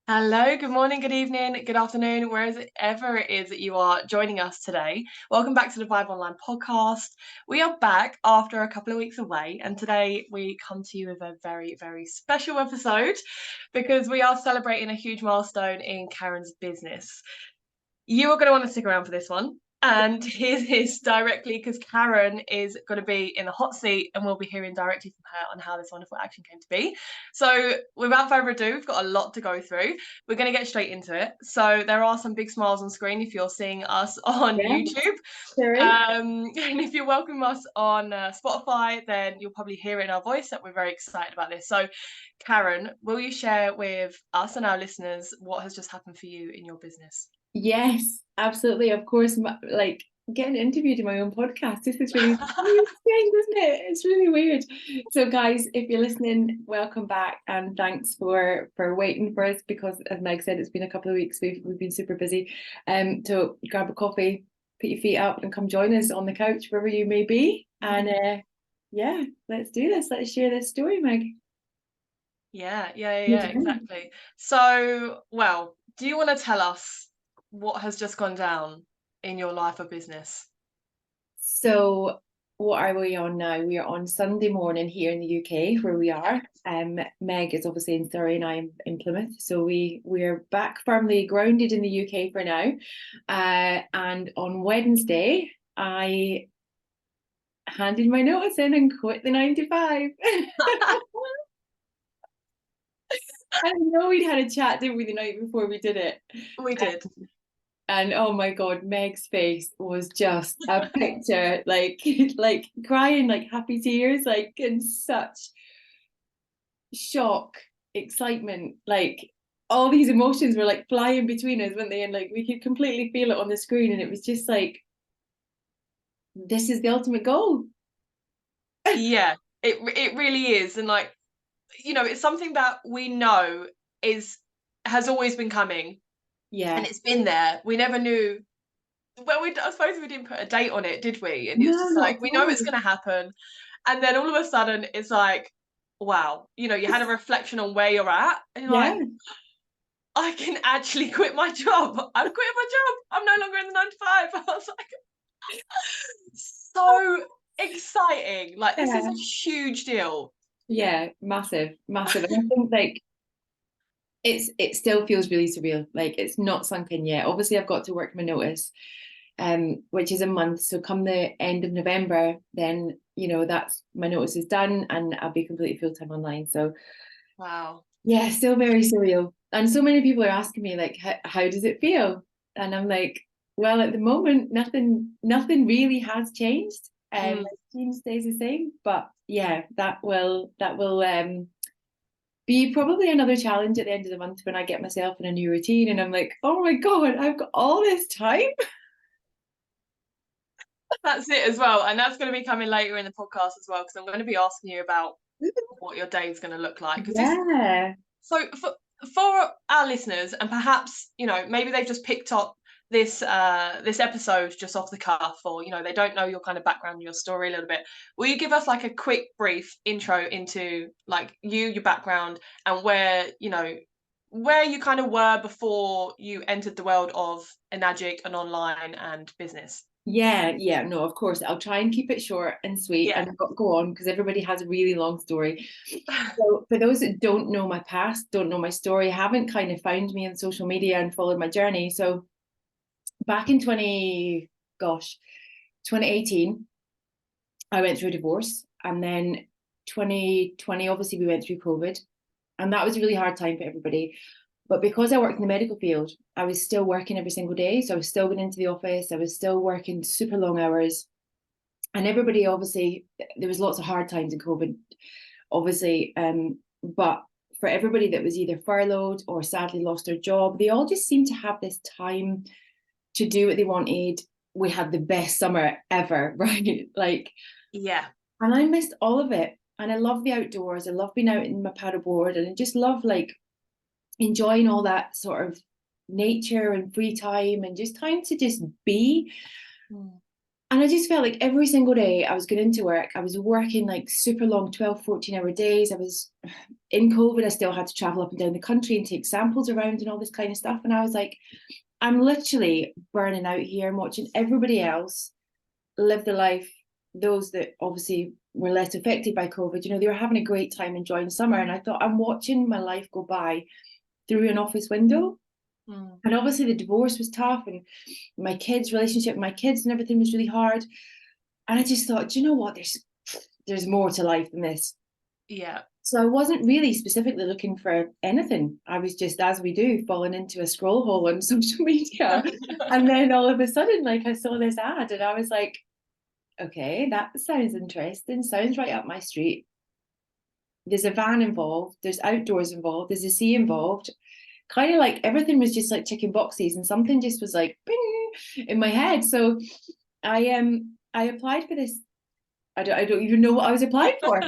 Hello, good morning, good evening, good afternoon, wherever it is that you are joining us today. Welcome back to the Vibe Online podcast. We are back after a couple of weeks away, and today we come to you with a very, very special episode because we are celebrating a huge milestone in Karen's business. You are going to want to stick around for this one. And here's this directly because Karen is going to be in the hot seat and we'll be hearing directly from her on how this wonderful action came to be. So, without further ado, we've got a lot to go through. We're going to get straight into it. So, there are some big smiles on screen if you're seeing us on Yeah, YouTube. there is. And if you're welcoming us on Spotify, then you'll probably hear it in our voice that we're very excited about this. So, Karen, will you share with us and our listeners what has just happened for you in your business? Yes, absolutely. Of course, like getting interviewed in my own podcast. This is really, really strange, isn't it? It's really weird. So, guys, if you're listening, welcome back, and thanks for waiting for us because, as Meg said, it's been a couple of weeks. We've been super busy. So grab a coffee, put your feet up, and come join us on the couch wherever you may be. And yeah, let's do this. Let's share this story, Meg. Yeah, exactly. So, well, do you want to tell us what has just gone down in your life or business? So what are we on now? We are on Sunday morning here in the UK where we are. Meg is obviously in Surrey and I'm in Plymouth. So we're back firmly grounded in the UK for now. And on Wednesday, I handed my notice in and quit the 9 to 5. I know we'd had a chat, didn't we, the night before we did it? We did. And oh my God, Meg's face was just a picture, like crying, like happy tears, like in such shock, excitement, like all these emotions were like flying between us, weren't they? And like we could completely feel it on the screen, and it was just like, this is the ultimate goal. Yeah, it really is. And like, it's something that we know has always been coming and Yeah. it's been there. We never knew. Well, I suppose we didn't put a date on it, did we? And it's No, just not at like we know it's all. going to happen, and then all of a sudden it's like, wow, you had a reflection on where you're at, and you're Yeah. like, I can actually quit my job. I've quit my job. I'm no longer in the 9 to 5. I was like, so exciting. Like, this is Yeah. a huge deal. Yeah, massive, massive. And I think like it still feels really surreal. Like it's not sunk in yet. Obviously, I've got to work my notice, which is a month. So come the end of November, then that's my notice is done, and I'll be completely full time online. So Wow. yeah, still very surreal. And so many people are asking me like, how does it feel? And I'm like, well, at the moment, nothing really has changed. Mm. My team stays the same, but yeah, that will be probably another challenge at the end of the month when I get myself in a new routine and I'm like, oh my God, I've got all this time. That's it as well. And that's going to be coming later in the podcast as well, because I'm going to be asking you about what your day is going to look like. Because Yeah. so for our listeners, and perhaps, maybe they've just picked up this episode just off the cuff, or, they don't know your kind of background, your story a little bit. Will you give us like a quick, brief intro into like your background, and where you kind of were before you entered the world of Enagic and online and business? Yeah, no, of course. I'll try and keep it short and sweet Yeah. and go on because everybody has a really long story. So for those that don't know my past, don't know my story, haven't kind of found me on social media and followed my journey. So back in 2018, I went through a divorce, and then 2020, obviously we went through COVID, and that was a really hard time for everybody. But because I worked in the medical field, I was still working every single day. So I was still going into the office. I was still working super long hours. And everybody, obviously, there was lots of hard times in COVID, obviously. But for everybody that was either furloughed or sadly lost their job, they all just seemed to have this time to do what they wanted. We had the best summer ever, right? Like, Yeah. and I missed all of it. And I love the outdoors. I love being out in my paddleboard, and I just love like enjoying all that sort of nature and free time and just time to just be. Mm. And I just felt like every single day I was going into work, I was working like super long 12, 14-hour days. I was in COVID, I still had to travel up and down the country and take samples around and all this kind of stuff. And I was like, I'm literally burning out here and watching everybody else live the life, those that obviously were less affected by COVID, they were having a great time enjoying summer. And I thought, I'm watching my life go by through an office window. And obviously the divorce was tough, and my kids' relationship with my kids and everything was really hard. And I just thought, do you know what? There's more to life than this. Yeah. So I wasn't really specifically looking for anything. I was just, as we do, falling into a scroll hole on social media. And then all of a sudden, like, I saw this ad and I was like, okay, that sounds interesting. Sounds right up my street. There's a van involved. There's outdoors involved. There's a sea involved. Kind of like everything was just like ticking boxes, and something just was like bing in my head. So I applied for this. I don't even know what I was applying for.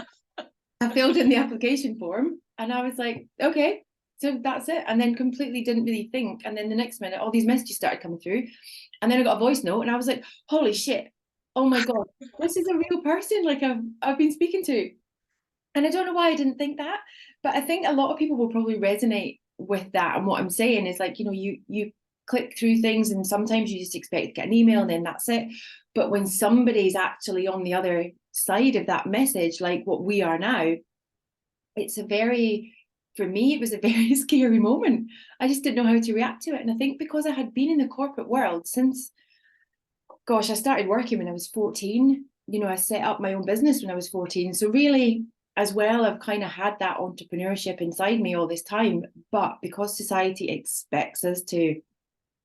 I filled in the application form and I was like, okay, so that's it. And then completely didn't really think. And then the next minute, all these messages started coming through. And then I got a voice note and I was like, holy shit, oh my God, this is a real person like I've been speaking to. And I don't know why I didn't think that, but I think a lot of people will probably resonate with that. And what I'm saying is like, you click through things and sometimes you just expect to get an email and then that's it. But when somebody's actually on the other side of that message, like what we are now, for me, it was a very scary moment. I just didn't know how to react to it. And I think because I had been in the corporate world since, gosh, I started working when I was 14. I set up my own business when I was 14. So really, as well, I've kind of had that entrepreneurship inside me all this time. But because society expects us to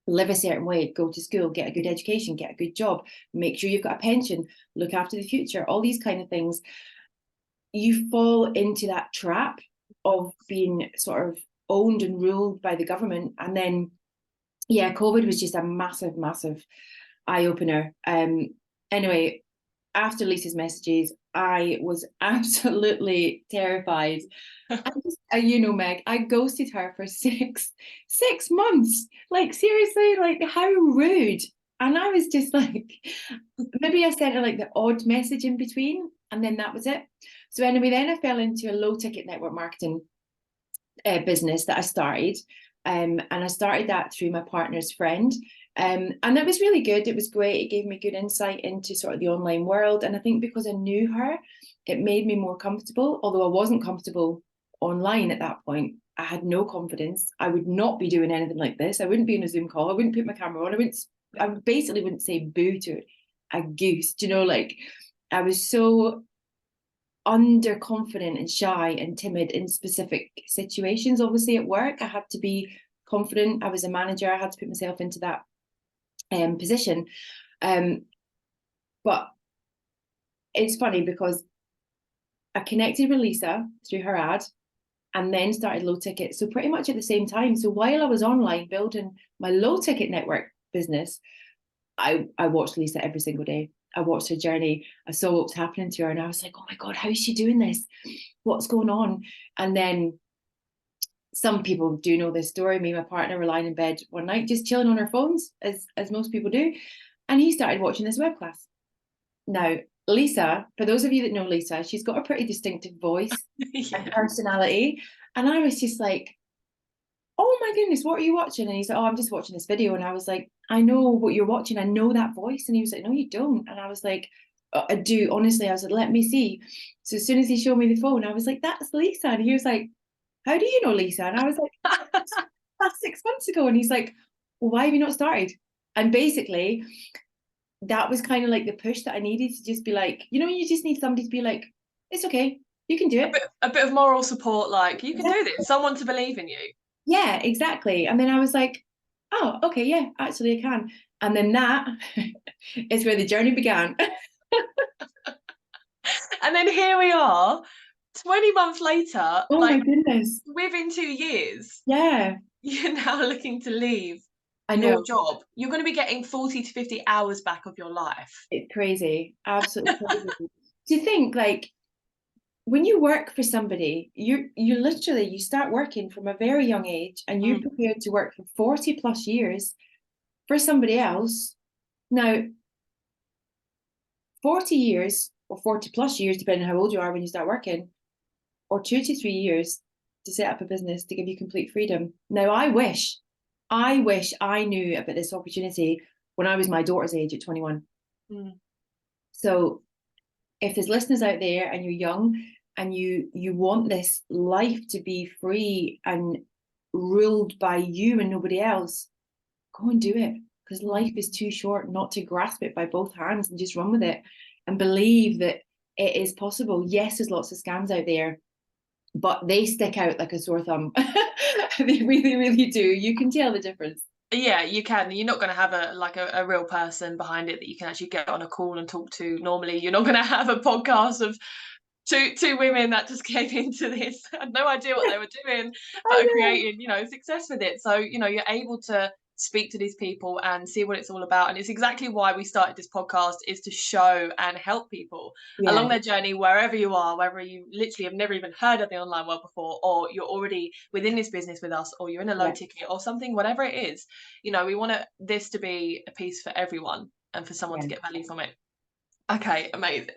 live a certain way, go to school, get a good education, get a good job, make sure you've got a pension, look after the future, all these kind of things, you fall into that trap of being sort of owned and ruled by the government. And then, yeah, COVID was just a massive, massive eye opener. Anyway, after Lisa's messages, I was absolutely terrified. Meg, I ghosted her for six months. Like, seriously, like, how rude. And I was just like, maybe I sent her like the odd message in between, and then that was it. So anyway, then I fell into a low ticket network marketing business that I started. And I started that through my partner's friend. And it was really good. It was great. It gave me good insight into sort of the online world. And I think because I knew her, it made me more comfortable, although I wasn't comfortable online at that point. I had no confidence. I would not be doing anything like this. I wouldn't be in a Zoom call. I wouldn't put my camera on. I basically wouldn't say boo to a goose. Like, I was so underconfident and shy and timid in specific situations. Obviously at work, I had to be confident. I was a manager. I had to put myself into that position. But it's funny because I connected with Lisa through her ad and then started low ticket. So pretty much at the same time. So while I was online building my low ticket network business, I watched Lisa every single day. I watched her journey. I saw what was happening to her and I was like, oh my God, how is she doing this? What's going on? And then some people do know this story. Me and my partner were lying in bed one night, just chilling on our phones, as most people do. And he started watching this web class. Now, Lisa, for those of you that know Lisa, she's got a pretty distinctive voice and personality. And I was just like, oh my goodness, what are you watching? And he's like, oh, I'm just watching this video. And I was like, I know what you're watching. I know that voice. And he was like, no, you don't. And I was like, I do. Honestly, I was like, let me see. So as soon as he showed me the phone, I was like, that's Lisa. And he was like, how do you know Lisa? And I was like, that's 6 months ago. And he's like, well, why have you not started? And basically, that was kind of like the push that I needed to just be like, you just need somebody to be like, it's okay, you can do it. A bit of moral support, like, you can do this, someone to believe in you. Yeah, exactly. And then I was like, oh, okay, yeah, actually I can. And then that is where the journey began. And then here we are, 20 months later, Oh like, my goodness. within 2 years, Yeah, you're now looking to leave I your know. job. You're going to be getting 40 to 50 hours back of your life. It's crazy. Absolutely crazy. Do you think like when you work for somebody, you literally you start working from a very young age and you're prepared to work for 40 plus years for somebody else. Now, 40 years or 40 plus years, depending on how old you are when you start working, or 2 to 3 years to set up a business to give you complete freedom. Now, I wish I knew about this opportunity when I was my daughter's age at 21. Mm. So if there's listeners out there and you're young and you want this life to be free and ruled by you and nobody else, go and do it, because life is too short not to grasp it by both hands and just run with it and believe that it is possible. Yes, there's lots of scams out there, but they stick out like a sore thumb. They really, really do. You can tell the difference. Yeah, you can. You're not going to have a real person behind it that you can actually get on a call and talk to. Normally, you're not going to have a podcast of two women that just came into this, had no idea what they were doing, but are creating, success with it. So, you're able to speak to these people and see what it's all about. And it's exactly why we started this podcast, is to show and help people along their journey, wherever you are, whether you literally have never even heard of the online world before, or you're already within this business with us, or you're in a low ticket or something, whatever it is. We want this to be a piece for everyone and for someone to get value from it. Okay, amazing.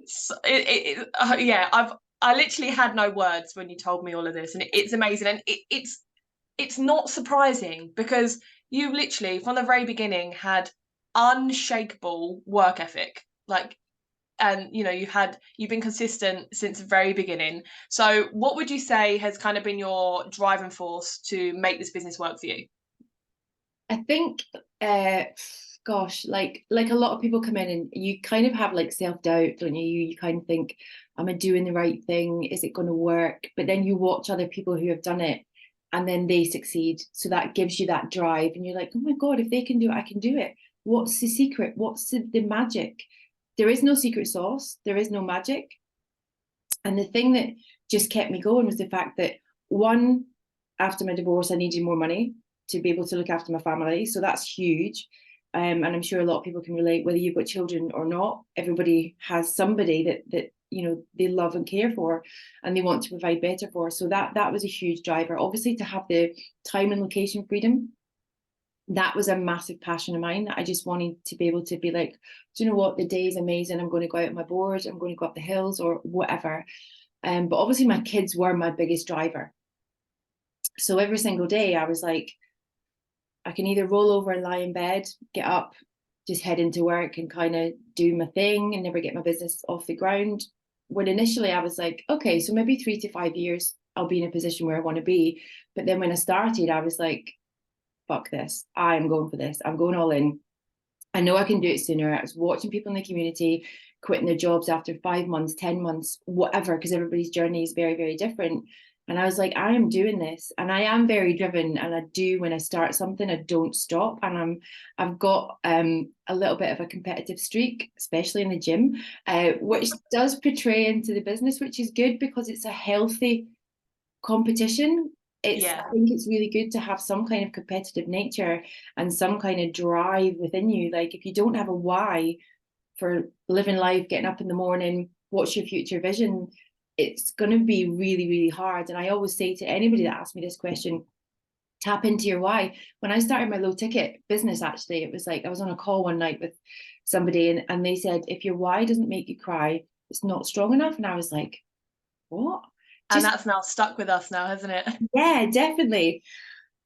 So I literally had no words when you told me all of this, and it's amazing, and it's not surprising, because you literally from the very beginning had unshakable work ethic, and you've been consistent since the very beginning. So what would you say has kind of been your driving force to make this business work for you? I think, gosh, like a lot of people come in and you kind of have like self-doubt, don't you? You kind of think, am I doing the right thing? Is it going to work? But then you watch other people who have done it and then they succeed. So that gives you that drive and you're like, oh my God, if they can do it, I can do it. What's the secret? What's the magic? There is no secret sauce. There is no magic. And the thing that just kept me going was the fact that, one, after my divorce, I needed more money to be able to look after my family. So that's huge. And I'm sure a lot of people can relate, whether you've got children or not. Everybody has somebody that they love and care for and they want to provide better for. So that was a huge driver. Obviously, to have the time and location freedom, that was a massive passion of mine, that I just wanted to be able to be like, do you know what, the day is amazing, I'm going to go out on my board, I'm going to go up the hills or whatever. But obviously my kids were my biggest driver. So every single day I was like, I can either roll over and lie in bed, get up, just head into work and kind of do my thing and never get my business off the ground. When initially I was like, okay, so maybe 3 to 5 years, I'll be in a position where I want to be. But then when I started, I was like, fuck this. I'm going for this. I'm going all in. I know I can do it sooner. I was watching people in the community quitting their jobs after 5 months, 10 months, whatever, because everybody's journey is very, very different. And I was like, I am doing this, and I am very driven. And I do, when I start something, I don't stop. And I've got a little bit of a competitive streak, especially in the gym, which does portray into the business, which is good because it's a healthy competition. I think it's really good to have some kind of competitive nature and some kind of drive within you. Like, if you don't have a why for living life, getting up in the morning, what's your future vision, it's going to be really, really hard. And I always say to anybody that asks me this question, tap into your why. When I started my low ticket business, actually, it was like I was on a call one night with somebody and they said, if your why doesn't make you cry, it's not strong enough. And I was like, what? And that's now stuck with us now, hasn't it? Yeah, definitely.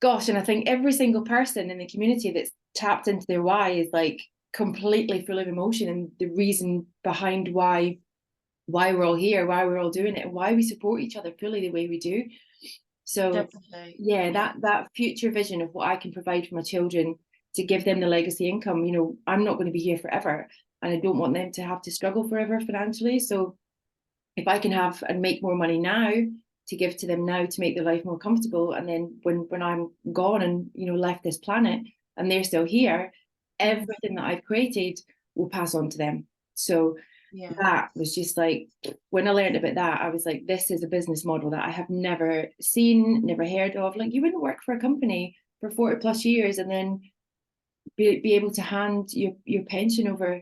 Gosh, and I think every single person in the community that's tapped into their why is like completely full of emotion and the reason behind why we're all here, why we're all doing it, and why we support each other fully the way we do. So definitely. Yeah, that future vision of what I can provide for my children to give them the legacy income. I'm not going to be here forever and I don't want them to have to struggle forever financially. So if I can have and make more money now to give to them now to make their life more comfortable, and then when I'm gone and left this planet and they're still here, everything that I've created will pass on to them. So that was just like, when I learned about that, I was like, this is a business model that I have never seen, never heard of. Like, you wouldn't work for a company for 40 plus years and then be able to hand your pension over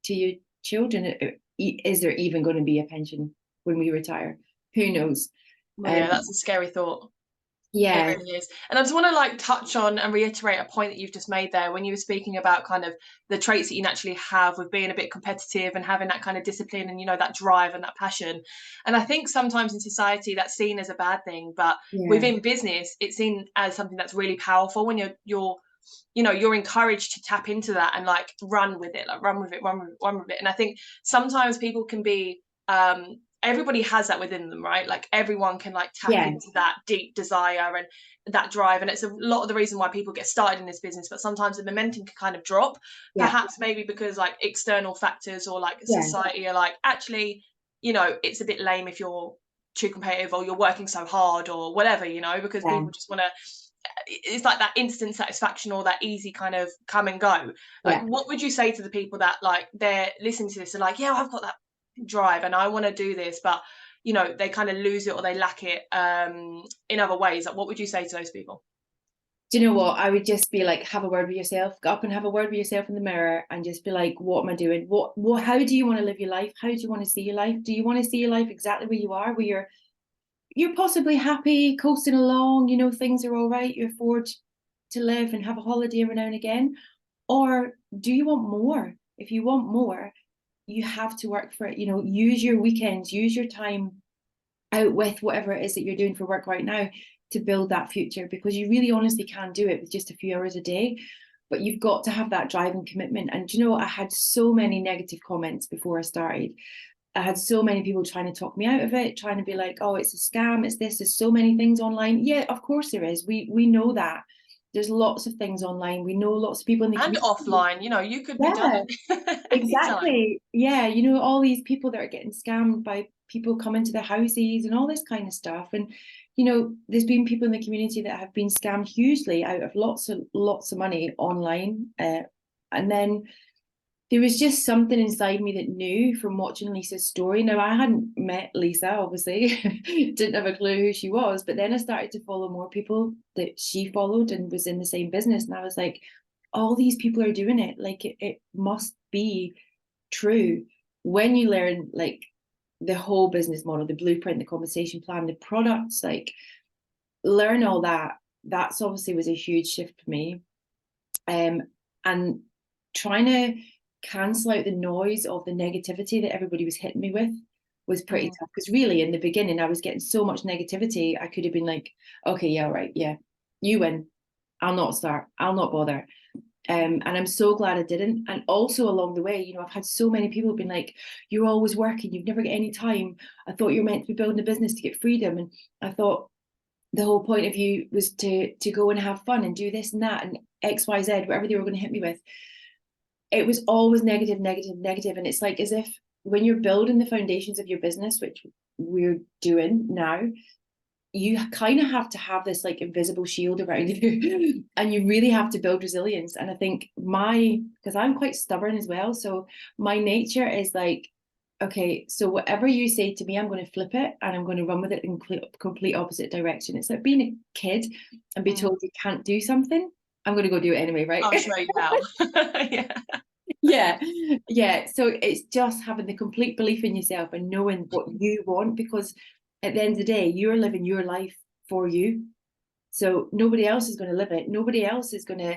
to your children. Is there even going to be a pension when we retire? Who knows? Well, yeah, that's a scary thought. It Yeah, really is. And I just want to like touch on and reiterate a point that you've just made there when you were speaking about kind of the traits that you naturally have with being a bit competitive and having that kind of discipline and, you know, that drive and that passion. And I think sometimes in society that's seen as a bad thing, but yeah, within business, it's seen as something that's really powerful when you're you know, you're encouraged to tap into that and like run with it, like run with it, run with it, run with it. And I think sometimes people can be everybody has that within them, right? Like everyone can like tap yeah, into that deep desire and that drive. And it's a lot of the reason why people get started in this business, but sometimes the momentum can kind of drop, yeah, perhaps maybe because like external factors or like yeah, society are like, actually, you know, it's a bit lame if you're too competitive or you're working so hard or whatever, you know, because yeah, people just want to, it's like that instant satisfaction or that easy kind of come and go. Like, yeah. what would you say to the people that like they're listening to this and like, yeah, I've got that drive and I want to do this, but you know, they kind of lose it or they lack it in other ways? Like, what would you say to those people? Do you know what? I would just be like, have a word with yourself. Go up and have a word with yourself in the mirror, and just be like, what am I doing? What? How do you want to live your life? How do you want to see your life? Do you want to see your life exactly where you are, where you're possibly happy, coasting along? You know, things are all right. You afford to live and have a holiday every now and again, or do you want more? If you want more, you have to work for it. You know, use your weekends, use your time out with whatever it is that you're doing for work right now to build that future, because you really honestly can do it with just a few hours a day. But you've got to have that drive and commitment. And you know, I had so many negative comments before I started. I had so many people trying to talk me out of it, trying to be like, oh, it's a scam, it's this, there's so many things online. Yeah, of course there is. We know that. There's lots of things online. We know lots of people in the And community. offline, you know, you could be Yeah, done anytime. exactly. Yeah, you know, all these people that are getting scammed by people coming to their houses and all this kind of stuff. And, you know, there's been people in the community that have been scammed hugely out of lots of money online. And then there was just something inside me that knew from watching Lisa's story. Now, I hadn't met Lisa, obviously, didn't have a clue who she was, but then I started to follow more people that she followed and was in the same business. And I was like, all these people are doing it. Like, it must be true. When you learn, like, the whole business model, the blueprint, the compensation plan, the products, like, learn all that. That's obviously was a huge shift for me. And trying to cancel out the noise of the negativity that everybody was hitting me with was pretty Mm. tough, because really in the beginning I was getting so much negativity. I could have been like, okay, yeah, all right, yeah, you win, I'll not start, I'll not bother. And I'm so glad I didn't. And also along the way, you know, I've had so many people who've been like, you're always working, you've never got any time. I thought you were meant to be building a business to get freedom. And I thought the whole point of you was to go and have fun and do this and that and XYZ, whatever they were going to hit me with. It was always negative, negative, negative. And it's like as if when you're building the foundations of your business, which we're doing now, you kind of have to have this like invisible shield around you and you really have to build resilience. And I think because I'm quite stubborn as well, so my nature is like, okay, so whatever you say to me, I'm going to flip it and I'm going to run with it in complete opposite direction. It's like being a kid and be Mm. told you can't do something. I'm going to go do it anyway, right? I'll show you how. Yeah. Yeah, yeah. So it's just having the complete belief in yourself and knowing what you want, because at the end of the day, you're living your life for you. So nobody else is going to live it. Nobody else is going to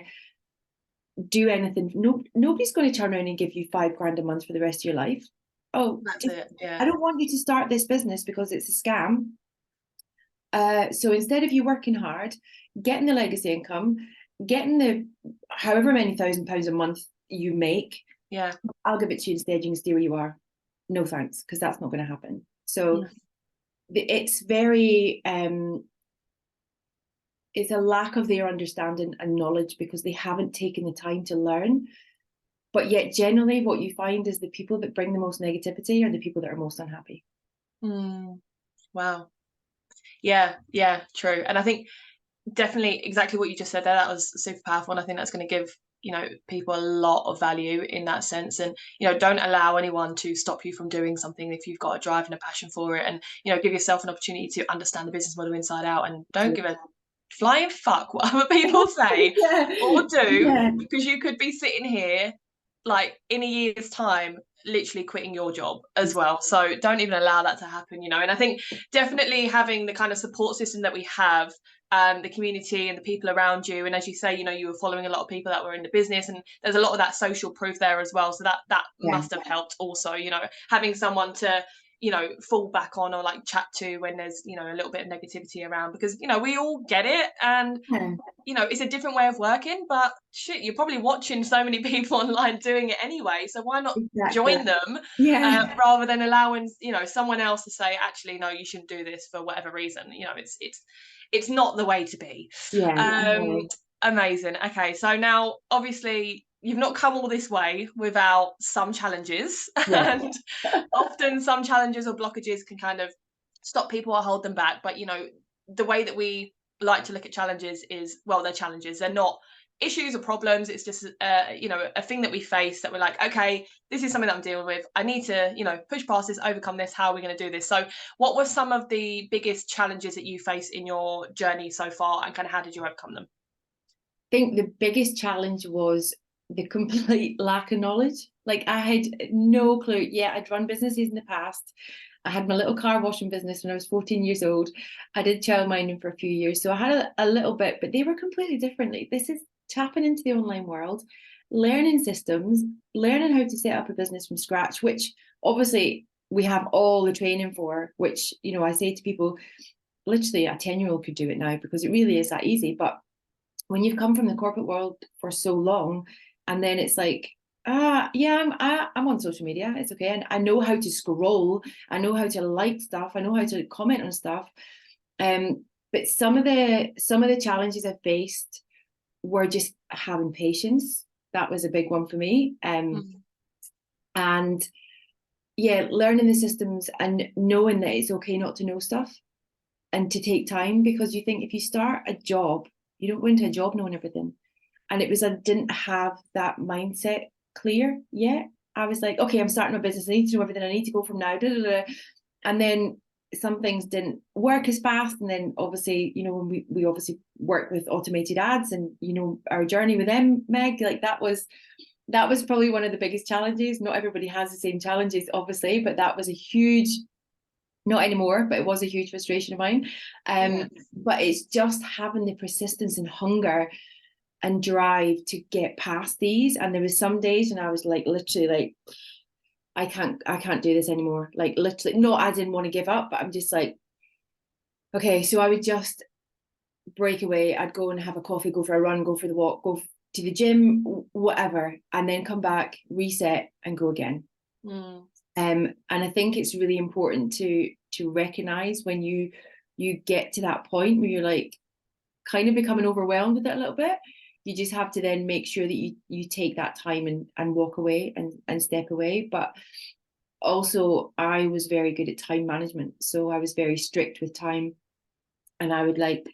do anything. No, nobody's going to turn around and give you £5 a month for the rest of your life. Oh, That's just, it. Yeah. I don't want you to start this business because it's a scam. So instead of you working hard, getting the legacy income, getting the however many £1,000 a month you make, Yeah. I'll give it to you instead. You can stay where you are. No thanks, because that's not going to happen. So Mm. it's very it's a lack of their understanding and knowledge because they haven't taken the time to learn. But yet generally what you find is the people that bring the most negativity are the people that are most unhappy. Mm. Wow. Yeah, yeah, true. And I think definitely exactly what you just said there, that was super powerful. And I think that's going to give, you know, people a lot of value in that sense. And, you know, don't allow anyone to stop you from doing something if you've got a drive and a passion for it. And, you know, give yourself an opportunity to understand the business model inside out and don't give a flying fuck what other people say Yeah, or do, yeah, because you could be sitting here like in a year's time literally quitting your job as well. So don't even allow that to happen, you know. And I think definitely having the kind of support system that we have, the community and the people around you. And as you say, you know, you were following a lot of people that were in the business, and there's a lot of that social proof there as well. So that Yeah. must have helped also, you know, having someone to, you know, fall back on or like chat to when there's, you know, a little bit of negativity around, because, you know, we all get it. And Yeah, you know, it's a different way of working, but shit, you're probably watching so many people online doing it anyway. So why not exactly. join them, Yeah. rather than allowing, you know, someone else to say, actually, no, you shouldn't do this for whatever reason. You know, it's not the way to be. Yeah. Um, Amazing. Okay, so now obviously you've not come all this way without some challenges, Yeah. and often some challenges or blockages can kind of stop people or hold them back. But you know, the way that we like to look at challenges is, well, they're challenges. They're not issues or problems. It's just you know, a thing that we face that we're like, okay, this is something that I'm dealing with. I need to, you know, push past this, overcome this. How are we going to do this? So what were some of the biggest challenges that you face in your journey so far, and kind of how did you overcome them? I think the biggest challenge was the complete lack of knowledge. Like I had no clue. Yeah, I'd run businesses in the past. I had my little car washing business when I was 14 years old. I did childminding for a few years. So I had a little bit, but they were completely different. Like, this is tapping into the online world, learning systems, learning how to set up a business from scratch, which obviously we have all the training for, which, you know, I say to people, literally a 10-year-old could do it now because it really is that easy. But when you've come from the corporate world for so long, and then it's like, yeah, I'm on social media, it's okay, and I know how to scroll, I know how to like stuff, I know how to comment on stuff, but some of the challenges I faced were just having patience. That was a big one for me. And yeah, learning the systems and knowing that it's okay not to know stuff and to take time, because you think if you start a job, you don't go into a job knowing everything. And it was, I didn't have that mindset clear yet. I was like, okay, I'm starting my business, I need to know everything, I need to go from now, da, da, da. And then some things didn't work as fast. And then obviously, you know, when we obviously work with automated ads, and you know, our journey with them, Meg, like that was probably one of the biggest challenges. Not everybody has the same challenges, obviously, but that was a huge, not anymore, but it was a huge frustration of mine. But it's just having the persistence and hunger and drive to get past these. And there was some days when I was like, literally like, I can't do this anymore. Like literally, not as in want to give up, but I'm just like, okay. So I would just break away. I'd go and have a coffee, go for a run, go for the walk, go to the gym, whatever, and then come back, reset, and go again. And I think it's really important to recognize when you get to that point where you're like kind of becoming overwhelmed with it a little bit. You just have to then make sure that you take that time and walk away and step away. But also I was very good at time management. So I was very strict with time, and I would like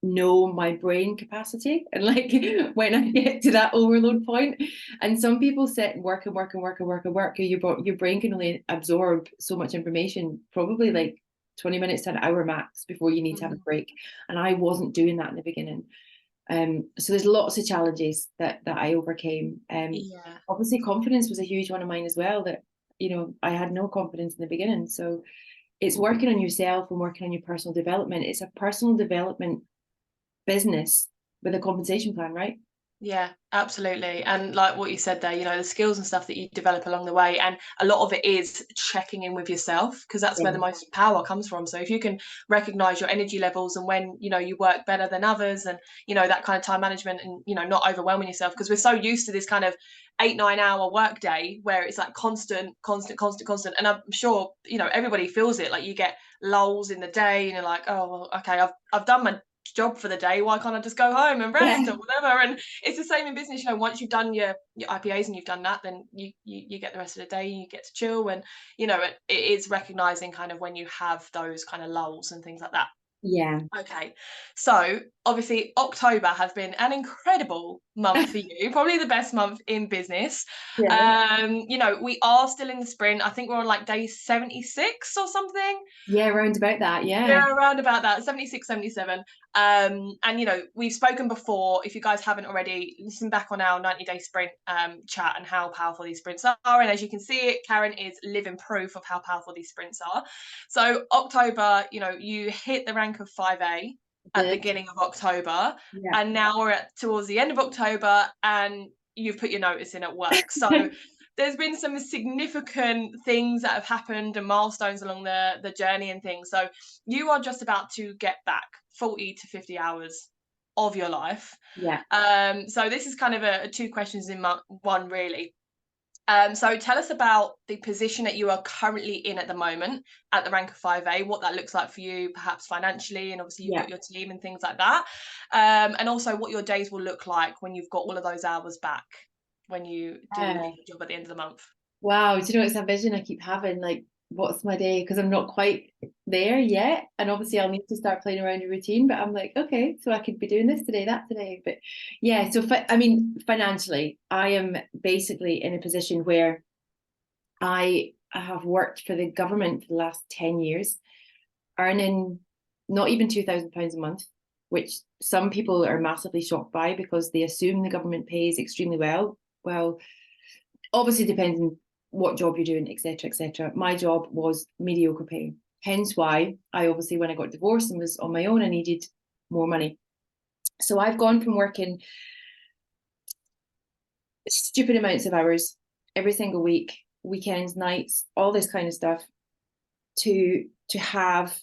know my brain capacity and like when I get to that overload point. And some people sit and work and work and work and work and work. Your brain can only absorb so much information, probably like 20 minutes to an hour max before you need to have a break. And I wasn't doing that in the beginning. So there's lots of challenges that I overcame. Obviously confidence was a huge one of mine as well, that, you know, I had no confidence in the beginning. So it's working on yourself and working on your personal development. It's a personal development business with a compensation plan, right? Yeah, absolutely. And like what you said there, you know, the skills and stuff that you develop along the way, and a lot of it is checking in with yourself, because that's where the most power comes from. So if you can recognize your energy levels and when, you know, you work better than others, and, you know, that kind of time management, and, you know, not overwhelming yourself, because we're so used to this kind of 8-9 hour work day where it's like constant. And I'm sure, you know, everybody feels it. Like you get lulls in the day and you're like, oh, well, okay, I've done my job for the day, why can't I just go home and rest or whatever? And it's the same in business, you know, once you've done your IPAs and you've done that, then you get the rest of the day, you get to chill. And, you know, it is recognizing kind of when you have those kind of lulls and things like that. Yeah. Okay, so obviously October has been an incredible month for you, probably the best month in business. Yeah. We are still in the sprint. I think we're on like day 76 or something. Yeah, around about that. Yeah. Yeah, around about that, 76, 77. And we've spoken before. If you guys haven't already, listen back on our 90-day sprint chat and how powerful these sprints are. And as you can see it, Karen is living proof of how powerful these sprints are. So October, you hit the rank of 5A at the Did. beginning of October, Yeah. and now we're towards the end of October, and you've put your notice in at work. So there's been some significant things that have happened and milestones along the journey and things. So you are just about to get back 40 to 50 hours of your life. Yeah. So this is kind of a two questions in one, really. So tell us about the position that you are currently in at the moment at the rank of 5A, what that looks like for you, perhaps financially, and obviously you've Yeah. got your team and things like that. And also what your days will look like when you've got all of those hours back, when you do leave Yeah. the job at the end of the month. Wow. Do you know, it's a vision I keep having, like, what's my day? Because I'm not quite there yet. And obviously I'll need to start playing around a routine, but I'm like, okay, so I could be doing this today, that today. But yeah, so financially, I am basically in a position where I have worked for the government for the last 10 years, earning not even £2,000 a month, which some people are massively shocked by because they assume the government pays extremely well. Well, obviously depends on what job you're doing, etc., etc. My job was mediocre pay. Hence why I obviously, when I got divorced and was on my own, I needed more money. So I've gone from working stupid amounts of hours every single week, weekends, nights, all this kind of stuff, to have,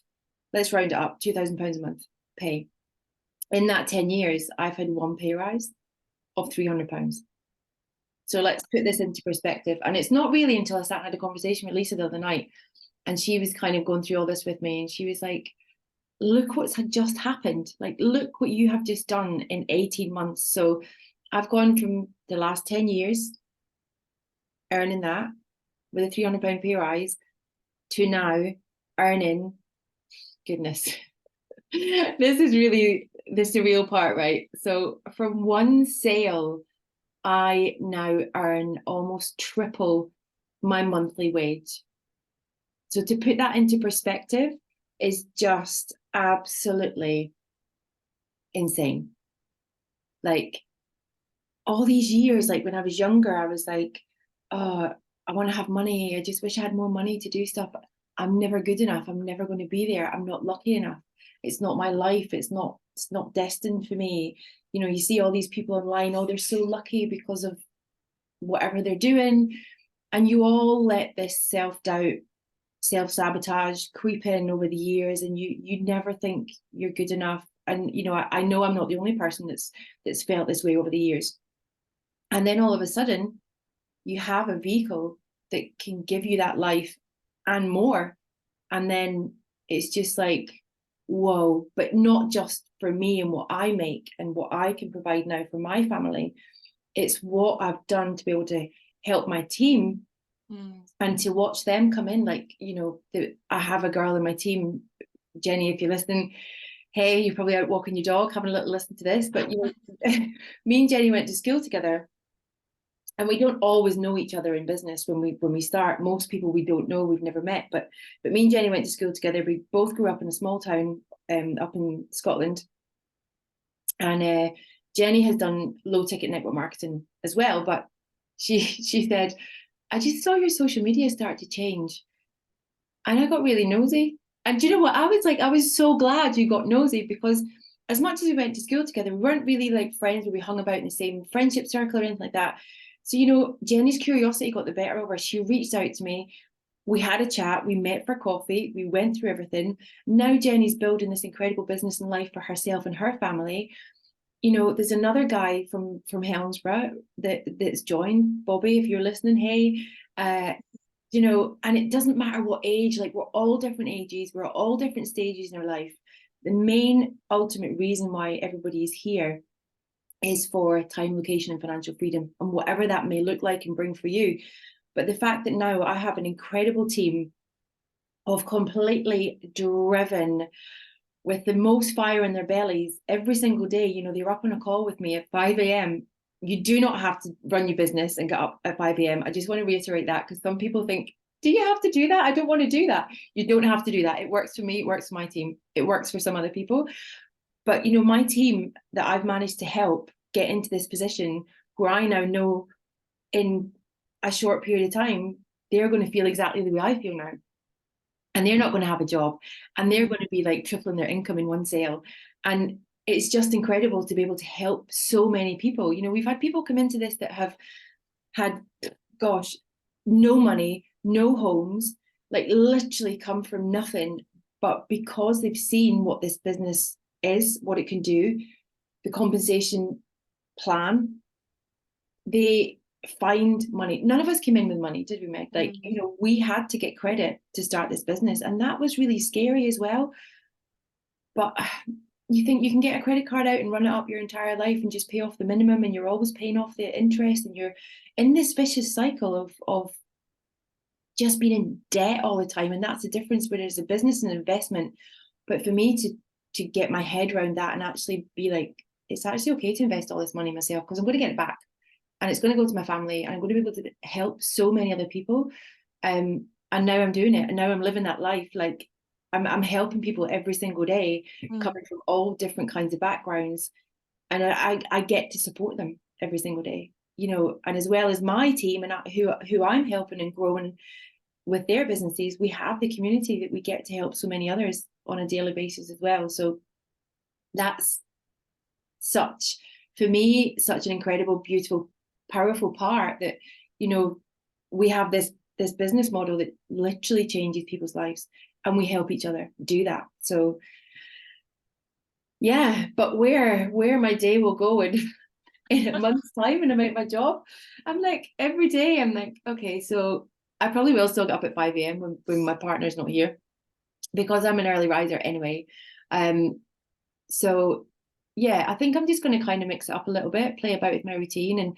let's round it up, £2,000 a month pay. In that 10 years, I've had one pay rise of £300. So let's put this into perspective. And it's not really until I sat and had a conversation with Lisa the other night, and she was kind of going through all this with me, and she was like, look what's just happened. Like, look what you have just done in 18 months. So I've gone from the last 10 years earning that with a £300 pay rise to now earning, goodness, this is really the surreal part, right? So from one sale, I now earn almost triple my monthly wage. So to put that into perspective is just absolutely insane. Like, all these years, like when I was younger, I was like, oh, I want to have money. I just wish I had more money to do stuff. I'm never good enough. I'm never going to be there. I'm not lucky enough. It's not my life. It's not destined for me. You see all these people online, oh, they're so lucky because of whatever they're doing. And you all let this self-doubt, self-sabotage creep in over the years, and you never think you're good enough. And I know I'm not the only person that's felt this way over the years. And then all of a sudden, you have a vehicle that can give you that life and more. And then it's just like, whoa, but not just for me and what I make and what I can provide now for my family. It's what I've done to be able to help my team and to watch them come in. Like, I have a girl in my team, Jenny, if you're listening, hey, you're probably out walking your dog, having a little listen to this, but me and Jenny went to school together. And we don't always know each other in business when we start. Most people we don't know, we've never met. But me and Jenny went to school together. We both grew up in a small town up in Scotland. And Jenny has done low ticket network marketing as well. But she said, I just saw your social media start to change. And I got really nosy. And do you know what? I was so glad you got nosy, because as much as we went to school together, we weren't really like friends where we hung about in the same friendship circle or anything like that. So, Jenny's curiosity got the better of her. She reached out to me. We had a chat. We met for coffee. We went through everything. Now Jenny's building this incredible business and life for herself and her family. There's another guy from Helensburgh that's joined. Bobby, if you're listening, hey, and it doesn't matter what age, like, we're all different ages. We're all different stages in our life. The main ultimate reason why everybody is here is for time, location, and financial freedom, and whatever that may look like and bring for you. But the fact that now I have an incredible team of completely driven, with the most fire in their bellies every single day. You know, they're up on a call with me at 5 a.m. You do not have to run your business and get up at 5 a.m. I just want to reiterate that, because some people think, do you have to do that? I don't want to do that. You don't have to do that. It works for me. It works for my team. It works for some other people. But, you know, my team that I've managed to help get into this position where I now know in a short period of time, they're going to feel exactly the way I feel now. And they're not going to have a job, and they're going to be like tripling their income in one sale. And it's just incredible to be able to help so many people. You know, we've had people come into this that have had, gosh, no money, no homes, like literally come from nothing. But because they've seen what this business is, what it can do, the compensation plan, they find money. None of us came in with money, did we, Meg? Like, you know, we had to get credit to start this business, and that was really scary as well. But you think you can get a credit card out and run it up your entire life and just pay off the minimum, and you're always paying off the interest, and you're in this vicious cycle of just being in debt all the time. And that's the difference where there's a business and an investment. But for me to get my head around that and actually be like, it's actually okay to invest all this money myself, because I'm going to get it back. And it's going to go to my family, and I'm going to be able to help so many other people. And now I'm doing it, and now I'm living that life. Like I'm helping people every single day, coming from all different kinds of backgrounds, and I get to support them every single day. You know, and as well as my team and who I'm helping and growing with their businesses, we have the community that we get to help so many others on a daily basis as well. So that's such, for me, such an incredible, beautiful, powerful part that, you know, we have this business model that literally changes people's lives, and we help each other do that. So yeah, but where my day will go in a month's time when I'm at my job, I'm like, every day I'm like, okay, so I probably will still get up at 5 a.m. when my partner's not here, because I'm an early riser anyway. So yeah, I think I'm just going to kind of mix it up a little bit, play about with my routine, and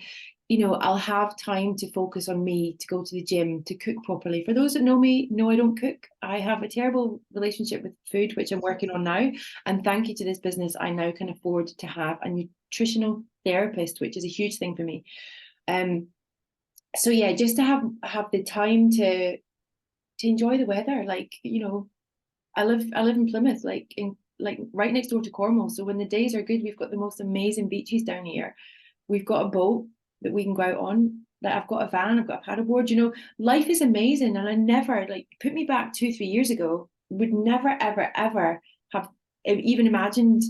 you know, I'll have time to focus on me, to go to the gym, to cook properly. For those that know me, know I don't cook. I have a terrible relationship with food, which I'm working on now. And thank you to this business, I now can afford to have a nutritional therapist, which is a huge thing for me. So yeah, just to have the time to enjoy the weather. Like, you know, I live in Plymouth, like right next door to Cornwall. So when the days are good, we've got the most amazing beaches down here. We've got a boat that we can go out on. Like, I've got a van, I've got a paddleboard. You know, life is amazing. And I never, like, put me back 2-3 years ago, would never, ever, ever have even imagined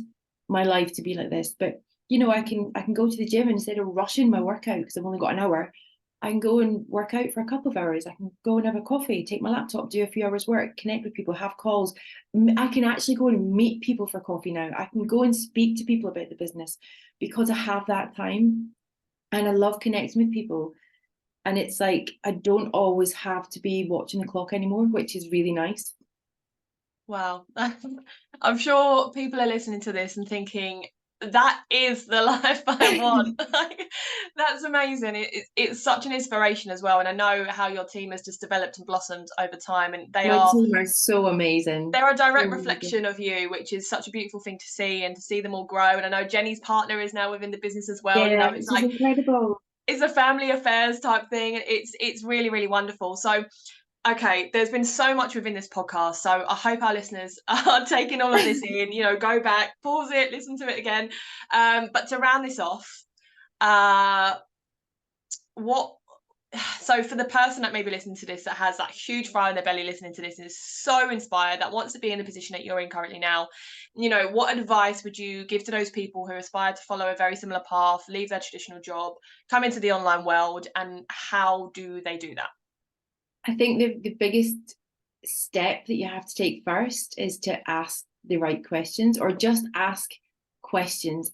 my life to be like this. But, you know, I can go to the gym, and instead of rushing my workout, because I've only got an hour, I can go and work out for a couple of hours. I can go and have a coffee, take my laptop, do a few hours work, connect with people, have calls. I can actually go and meet people for coffee now. I can go and speak to people about the business because I have that time. And I love connecting with people. And it's like, I don't always have to be watching the clock anymore, which is really nice. Wow. I'm sure people are listening to this and thinking, that is the life I want. Like, that's amazing. It's such an inspiration as well. And I know how your team has just developed and blossomed over time. And My team are so amazing. They're a direct reflection of you, which is such a beautiful thing to see, and to see them all grow. And I know Jenny's partner is now within the business as well. Yeah, you know, it's like incredible. It's a family affairs type thing. It's really, really wonderful. So okay, there's been so much within this podcast, so I hope our listeners are taking all of this in. You know, go back, pause it, listen to it again. But to round this off, what? So for the person that may be listening to this, that has that huge fire in their belly listening to this, and is so inspired, that wants to be in the position that you're in currently now, you know, what advice would you give to those people who aspire to follow a very similar path, leave their traditional job, come into the online world, and how do they do that? I think the biggest step that you have to take first is to ask the right questions, or just ask questions,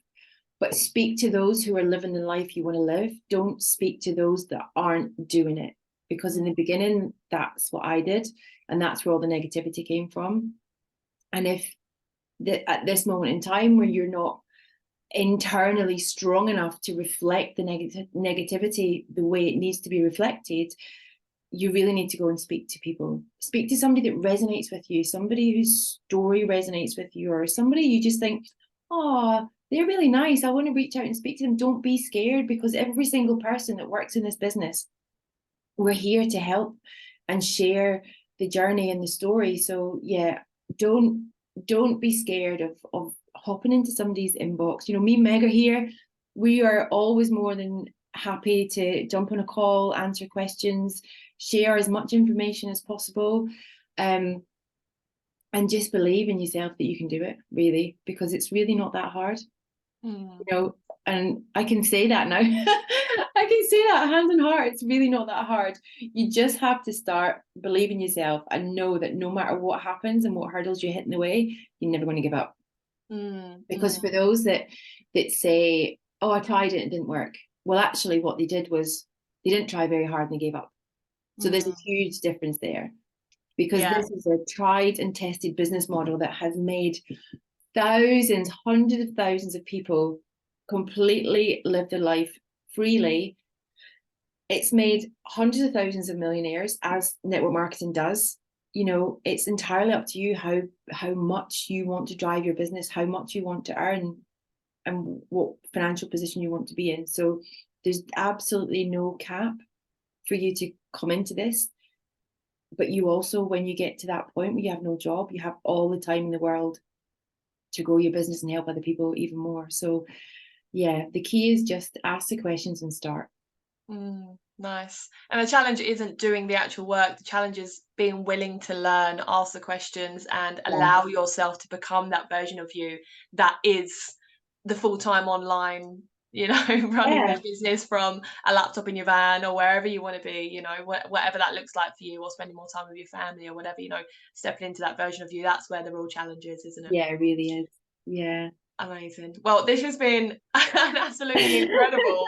but speak to those who are living the life you want to live. Don't speak to those that aren't doing it, because in the beginning, that's what I did, and that's where all the negativity came from. And if at this moment in time where you're not internally strong enough to reflect the negativity the way it needs to be reflected, you really need to go and speak to people. Speak to somebody that resonates with you, somebody whose story resonates with you, or somebody you just think, oh, they're really nice, I want to reach out and speak to them. Don't be scared, because every single person that works in this business, we're here to help and share the journey and the story. So yeah, don't be scared of hopping into somebody's inbox. You know, me and Meg are here. We are always more than happy to jump on a call, answer questions, share as much information as possible, and just believe in yourself that you can do it, really, because it's really not that hard. You know, and I can say that now. I can say that hand on heart. It's really not that hard. You just have to start believing yourself and know that no matter what happens and what hurdles you hit in the way, you're never going to give up. Because for those that say, oh, I tried it, it didn't work. Well, actually what they did was they didn't try very hard and they gave up. So there's a huge difference there, because this is a tried and tested business model that has made thousands, hundreds of thousands of people completely live their life freely. It's made hundreds of thousands of millionaires, as network marketing does. You know, it's entirely up to you how much you want to drive your business, how much you want to earn, and what financial position you want to be in. So there's absolutely no cap for you to come into this. But you also, when you get to that point where you have no job, you have all the time in the world to grow your business and help other people even more. So yeah, the key is just ask the questions and start. Nice. And the challenge isn't doing the actual work. The challenge is being willing to learn, ask the questions, and allow yourself to become that version of you that is the full-time online, running their business from a laptop in your van or wherever you want to be, whatever that looks like for you, or spending more time with your family or whatever, stepping into that version of you. That's where the real challenge is, isn't it? Yeah, it really is. Yeah. Amazing. Well, this has been an absolutely incredible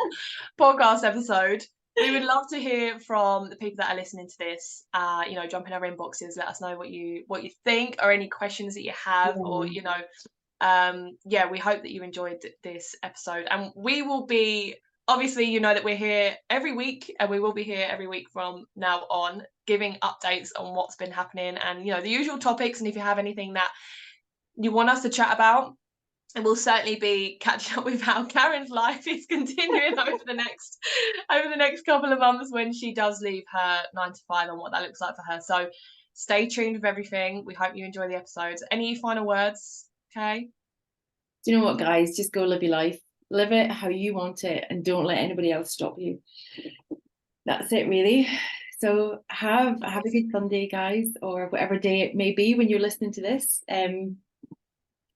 podcast episode. We would love to hear from the people that are listening to this. Jump in our inboxes, let us know what you think, or any questions that you have, or we hope that you enjoyed this episode. And we will be, obviously, that we're here every week, and we will be here every week from now on, giving updates on what's been happening, and the usual topics. And if you have anything that you want us to chat about, and we'll certainly be catching up with how Karen's life is continuing over the next couple of months when she does leave her 9 to 5, and what that looks like for her. So stay tuned with everything. We hope you enjoy the episodes. Any final words, Kay? Do you know what, guys? Just go live your life. Live it how you want it, and don't let anybody else stop you. That's it, really. So have a good Sunday, guys, or whatever day it may be when you're listening to this.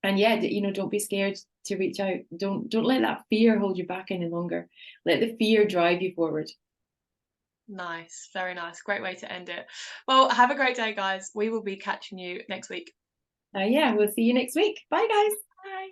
And yeah, don't be scared to reach out. Don't let that fear hold you back any longer. Let the fear drive you forward. Nice. Very nice. Great way to end it. Well, have a great day, guys. We will be catching you next week. We'll see you next week. Bye, guys. Bye.